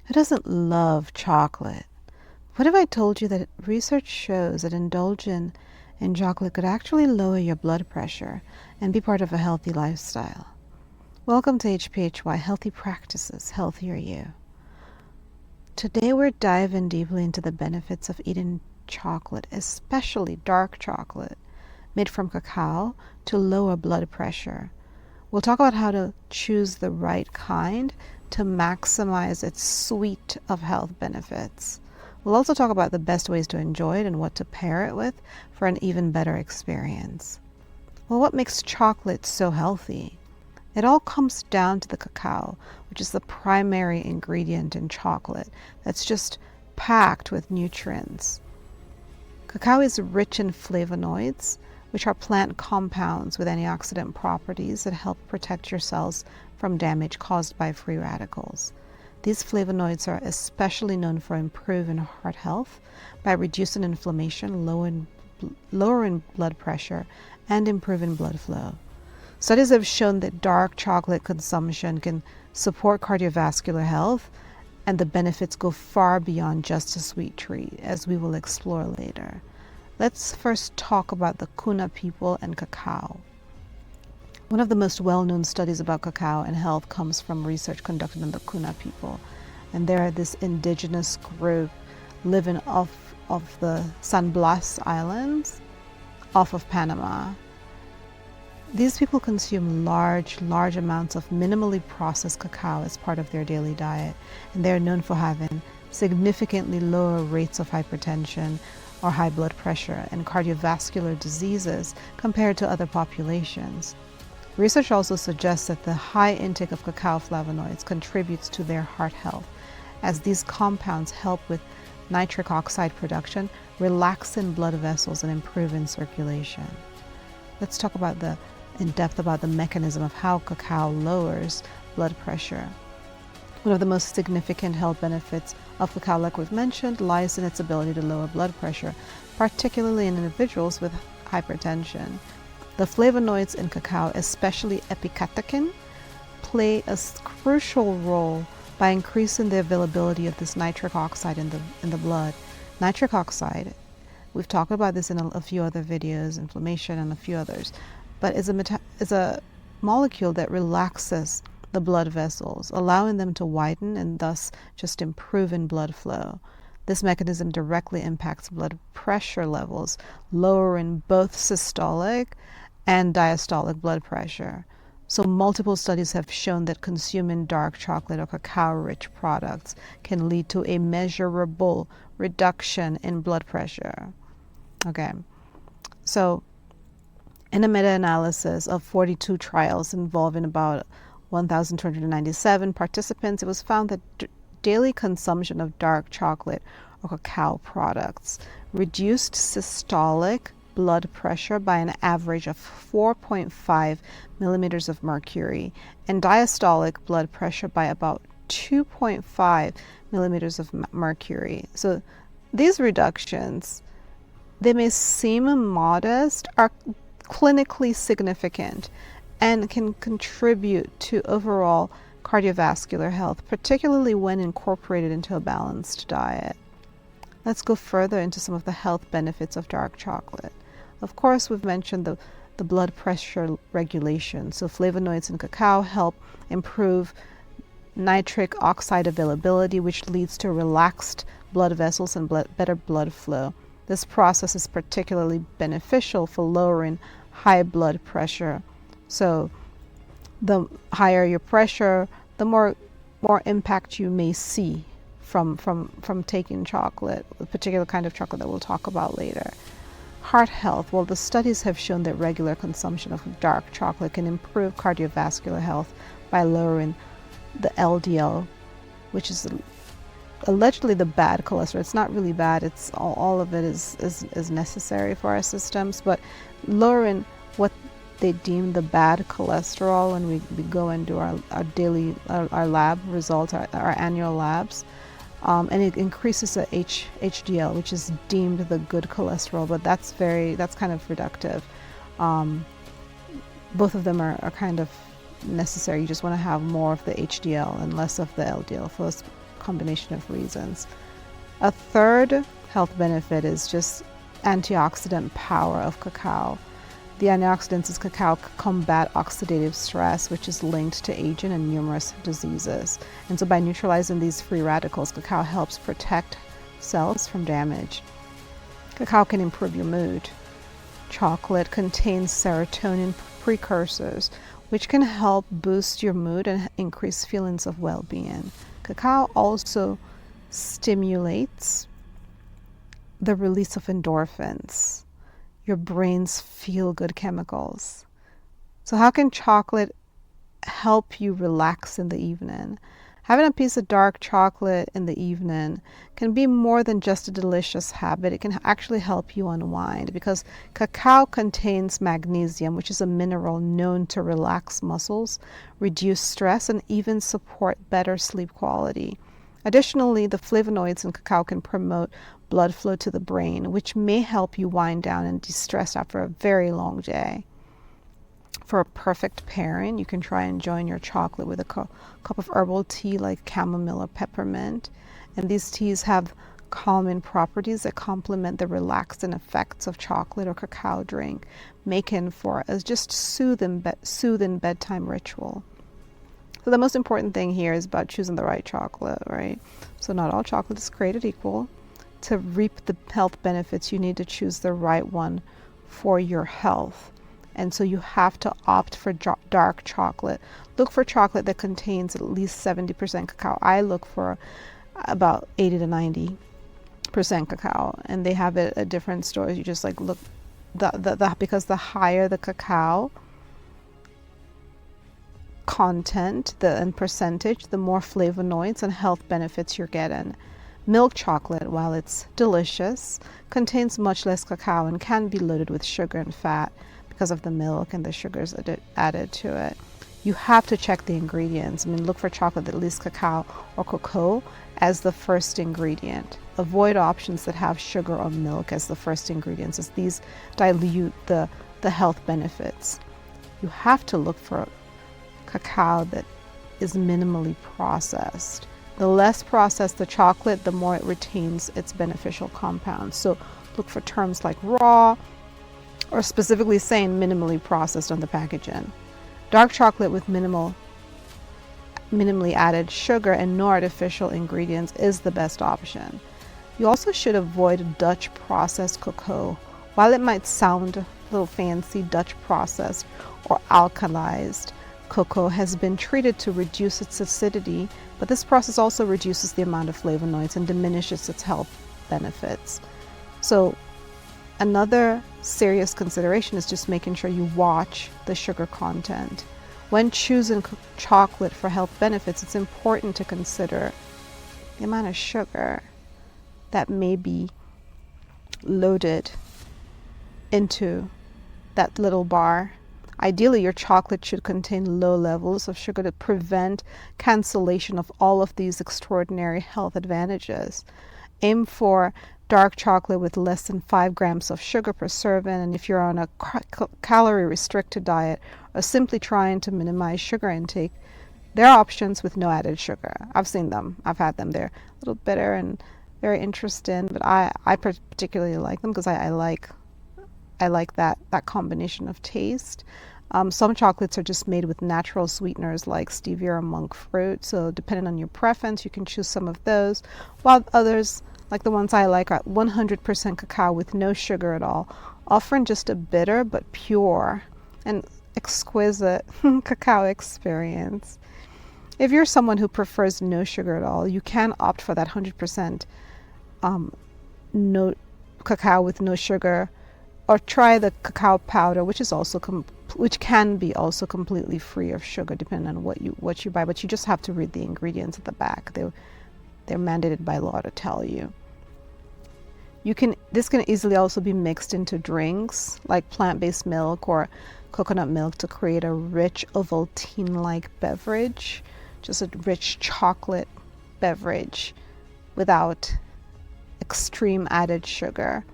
Who doesn't love chocolate? What if I told you that research shows that indulging in chocolate could actually lower your blood pressure and be part of a healthy lifestyle? Welcome to HPHY Healthy Practices, Healthier You. Today we're diving deeply into the benefits of eating chocolate, especially dark chocolate made from cacao, to lower blood pressure. We'll talk about how to choose the right kind to maximize its suite of health benefits. We'll also talk about the best ways to enjoy it and what to pair it with for an even better experience. Well, what makes chocolate so healthy? It all comes down to the cacao, which is the primary ingredient in chocolate that's just packed with nutrients. Cacao is rich in flavonoids, which are plant compounds with antioxidant properties that help protect your cells from damage caused by free radicals. These flavonoids are especially known for improving heart health by reducing inflammation, lowering blood pressure, and improving blood flow. Studies have shown that dark chocolate consumption can support cardiovascular health, and the benefits go far beyond just a sweet treat, as we will explore later. Let's first talk about the Kuna people and cacao. One of the most well-known studies about cacao and health comes from research conducted on the Kuna people. And they're this indigenous group living off of the San Blas Islands, off of Panama. These people consume large amounts of minimally processed cacao as part of their daily diet. And they're known for having significantly lower rates of hypertension or high blood pressure and cardiovascular diseases compared to other populations. Research also suggests that the high intake of cacao flavonoids contributes to their heart health, as these compounds help with nitric oxide production, relaxing blood vessels and improving circulation. Let's talk in depth about the mechanism of how cacao lowers blood pressure. One of the most significant health benefits of cacao, like we've mentioned, lies in its ability to lower blood pressure, particularly in individuals with hypertension. The flavonoids in cacao, especially epicatechin, play a crucial role by increasing the availability of this nitric oxide in the blood. Nitric oxide, we've talked about this in a few other videos, inflammation and a few others, but is a molecule that relaxes the blood vessels, allowing them to widen and thus just improving blood flow. This mechanism directly impacts blood pressure levels, lowering both systolic and diastolic blood pressure. So multiple studies have shown that consuming dark chocolate or cacao-rich products can lead to a measurable reduction in blood pressure. Okay, so in a meta-analysis of 42 trials involving about 1,297 participants, it was found that daily consumption of dark chocolate or cacao products reduced systolic blood pressure by an average of 4.5 millimeters of mercury and diastolic blood pressure by about 2.5 millimeters of mercury. So these reductions, they may seem modest, are clinically significant and can contribute to overall cardiovascular health, particularly when incorporated into a balanced diet. Let's go further into some of the health benefits of dark chocolate. Of course, we've mentioned the blood pressure regulation. So flavonoids in cacao help improve nitric oxide availability, which leads to relaxed blood vessels and better blood flow. This process is particularly beneficial for lowering high blood pressure. So the higher your pressure, the more impact you may see from taking chocolate, a particular kind of chocolate that we'll talk about later. Heart health. Well, the studies have shown that regular consumption of dark chocolate can improve cardiovascular health by lowering the LDL, which is allegedly the bad cholesterol. It's not really bad. It's all of it is necessary for our systems, but lowering what they deem the bad cholesterol when we go and do our daily our lab results, our annual labs, and it increases the HDL, which is deemed the good cholesterol, but that's kind of reductive. Both of them are kind of necessary. You just want to have more of the HDL and less of the LDL for combination of reasons. A third health benefit is just antioxidant power of cacao. The antioxidants in cacao combat oxidative stress, which is linked to aging and numerous diseases. And so by neutralizing these free radicals, cacao helps protect cells from damage. Cacao can improve your mood. Chocolate contains serotonin precursors, which can help boost your mood and increase feelings of well-being. Cacao also stimulates the release of endorphins, your brain's feel-good chemicals. So how can chocolate help you relax in the evening? Having a piece of dark chocolate in the evening can be more than just a delicious habit. It can actually help you unwind, because cacao contains magnesium, which is a mineral known to relax muscles, reduce stress, and even support better sleep quality. Additionally, the flavonoids in cacao can promote blood flow to the brain, which may help you wind down and de-stress after a very long day. For a perfect pairing, you can try enjoying your chocolate with a cup of herbal tea like chamomile or peppermint. And these teas have calming properties that complement the relaxing effects of chocolate or cacao drink, making for a just soothing bedtime ritual. So the most important thing here is about choosing the right chocolate, right? So not all chocolate is created equal. To reap the health benefits, you need to choose the right one for your health. And so you have to opt for dark chocolate. Look for chocolate that contains at least 70% cacao. I look for about 80 to 90% cacao, and they have it at different stores. You just like look, because the higher the cacao content and percentage, the more flavonoids and health benefits you're getting. Milk chocolate, while it's delicious, contains much less cacao and can be loaded with sugar and fat because of the milk and the sugars added to it. You have to check the ingredients. I mean, look for chocolate that lists cacao or cocoa as the first ingredient. Avoid options that have sugar or milk as the first ingredients, as these dilute the health benefits. You have to look for cacao that is minimally processed. The less processed the chocolate, the more it retains its beneficial compounds. So look for terms like raw, or specifically saying minimally processed on the packaging. Dark chocolate with minimally added sugar and no artificial ingredients is the best option. You also should avoid Dutch processed cocoa. While it might sound a little fancy, Dutch processed or alkalized cocoa has been treated to reduce its acidity, but this process also reduces the amount of flavonoids and diminishes its health benefits. So another serious consideration is just making sure you watch the sugar content. When choosing chocolate for health benefits, it's important to consider the amount of sugar that may be loaded into that little bar. Ideally, your chocolate should contain low levels of sugar to prevent cancellation of all of these extraordinary health advantages. Aim for dark chocolate with less than 5 grams of sugar per serving, and if you're on a calorie restricted diet or simply trying to minimize sugar intake, there are options with no added sugar. I've seen them. I've had them. They're a little bitter and very interesting, but I particularly like them because I like that combination of taste. Some chocolates are just made with natural sweeteners like stevia or monk fruit, so depending on your preference, you can choose some of those, while others, like the ones I like, are 100% cacao with no sugar at all, offering just a bitter but pure and exquisite cacao experience. If you're someone who prefers no sugar at all, you can opt for that 100% no cacao with no sugar, or try the cacao powder, which can be also completely free of sugar, depending on what you buy. But you just have to read the ingredients at the back. They're mandated by law to tell you. This can easily also be mixed into drinks like plant-based milk or coconut milk to create a rich Ovaltine-like beverage, just a rich chocolate beverage without extreme added sugar.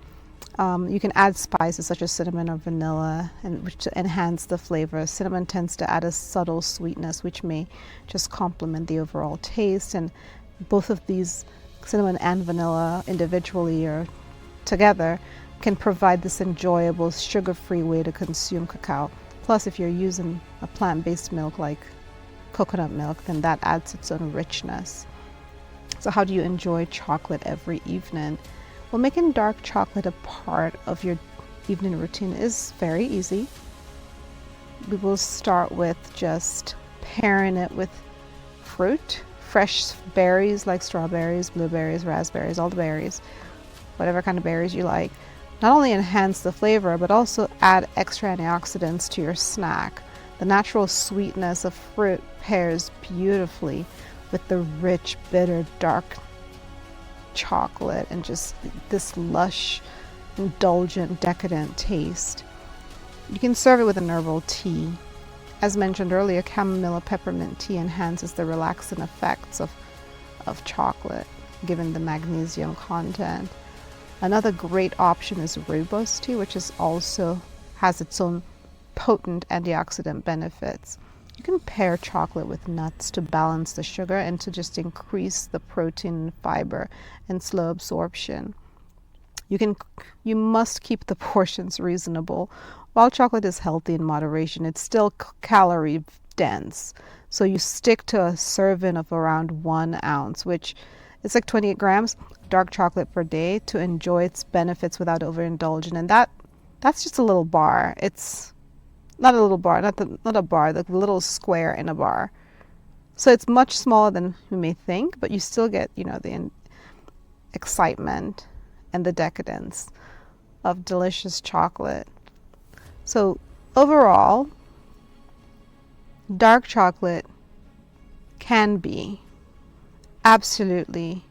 You can add spices such as cinnamon or vanilla, which to enhance the flavor. Cinnamon tends to add a subtle sweetness, which may just complement the overall taste. And both of these, cinnamon and vanilla individually or together, can provide this enjoyable sugar-free way to consume cacao. Plus, if you're using a plant-based milk like coconut milk, then that adds its own richness. So how do you enjoy chocolate every evening? Well, making dark chocolate a part of your evening routine is very easy. We will start with just pairing it with fruit, fresh berries like strawberries, blueberries, raspberries, all the berries, whatever kind of berries you like. Not only enhance the flavor, but also add extra antioxidants to your snack. The natural sweetness of fruit pairs beautifully with the rich, bitter, dark chocolate and just this lush, indulgent, decadent taste. You can serve it with an herbal tea. As mentioned earlier, chamomile peppermint tea enhances the relaxing effects of chocolate, given the magnesium content. Another great option is rooibos tea, which is also has its own potent antioxidant benefits. You can pair chocolate with nuts to balance the sugar and to just increase the protein and fiber and slow absorption. You must keep the portions reasonable. While chocolate is healthy in moderation, it's still calorie dense. So you stick to a serving of around 1 ounce, which is like 28 grams dark chocolate per day to enjoy its benefits without overindulging. And that's just a little bar. It's not a little bar, not a bar, the little square in a bar. So it's much smaller than you may think, but you still get, the excitement and the decadence of delicious chocolate. So overall, dark chocolate can be absolutely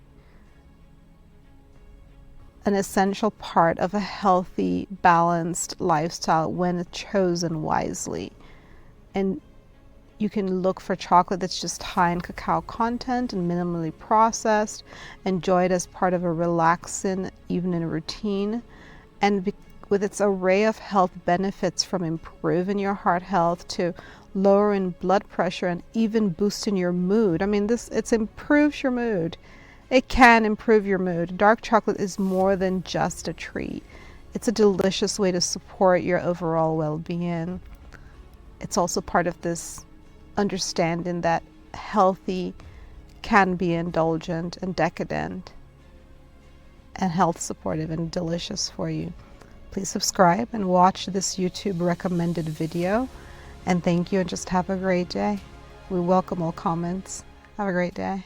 an essential part of a healthy, balanced lifestyle when chosen wisely. And you can look for chocolate that's just high in cacao content and minimally processed. Enjoy it as part of a relaxing evening routine. And with its array of health benefits, from improving your heart health to lowering blood pressure and even boosting your mood. It improves your mood. It can improve your mood. Dark chocolate is more than just a treat. It's a delicious way to support your overall well-being. It's also part of this understanding that healthy can be indulgent and decadent and health supportive and delicious for you. Please subscribe and watch this YouTube recommended video. And thank you, and just have a great day. We welcome all comments. Have a great day.